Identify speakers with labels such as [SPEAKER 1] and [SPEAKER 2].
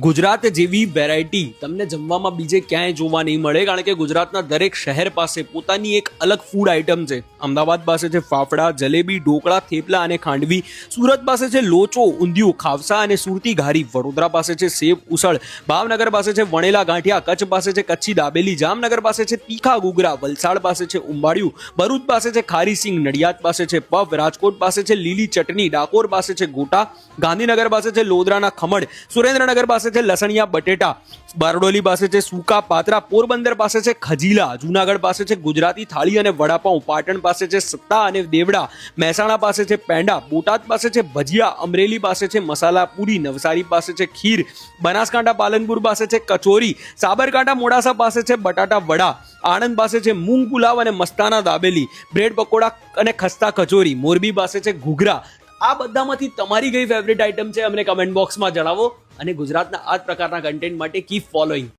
[SPEAKER 1] ગુજરાત જેવી વેરાયટી તમને જમવામાં બીજે ક્યાંય જોવા નહીં મળે, કારણ કે ગુજરાતના દરેક શહેર પાસે પોતાની એક અલગ ફૂડ આઇટમ છે. અમદાવાદ પાસે છે ફાફડા, જલેબી, ઢોકળા, થેપલા અને ખાંડવી. સુરત પાસે છે લોચો, ઊંધિયું, ખાવસા અને સુરતી ઘારી. વડોદરા પાસે છે સેવ ઉસળ. ભાવનગર પાસે છે વણેલા ગાંઠિયા. કચ્છ પાસે છે કચ્છી દાબેલી. જામનગર પાસે છે તીખા ઘૂઘરા. વલસાડ પાસે છે ઉંબાડિયું. ભરૂચ પાસે છે ખારી સિંગ. નડિયાદ પાસે છે પફ. રાજકોટ પાસે છે લીલી ચટણી. ડાકોર પાસે છે ગોટા. ગાંધીનગર પાસે છે લોદરાના ખમણ. સુરેન્દ્રનગર પાસે છે લસણિયા બટેટા. બારડોલી પાસે છે સૂકા પાત્રા. પોરબંદર પાસે છે ખજીલા. જુનાગઢ પાસે છે ગુજરાતી થાળી અને વડાપાઉં. પાટણ પાસે છે સત્તા અને દેવડા. મહેસાણા પાસે છે પેંડા. બોટાદ પાસે છે ભજીયા. અમરેલી પાસે છે મસાલા પૂરી. નવસારી પાસે છે ખીર. બનાસકાંઠા પાલનપુર પાસે છે કચોરી. સાબરકાંઠા મોડાસા પાસે છે બટાટા વડા. આણંદ પાસે છે મૂંગ પુલાવ અને મસ્તાના દાબેલી. બ્રેડ પકોડા અને ખસ્તા કચોરી. મોરબી પાસે છે ઘૂઘરા. આ બધામાંથી તમારી કઈ ફેવરેટ આઇટમ છે અમને કમેન્ટ બોક્સમાં જણાવો. અને ગુજરાતના આ જ પ્રકારના કન્ટેન્ટ માટે કીપ ફોલોઈંગ.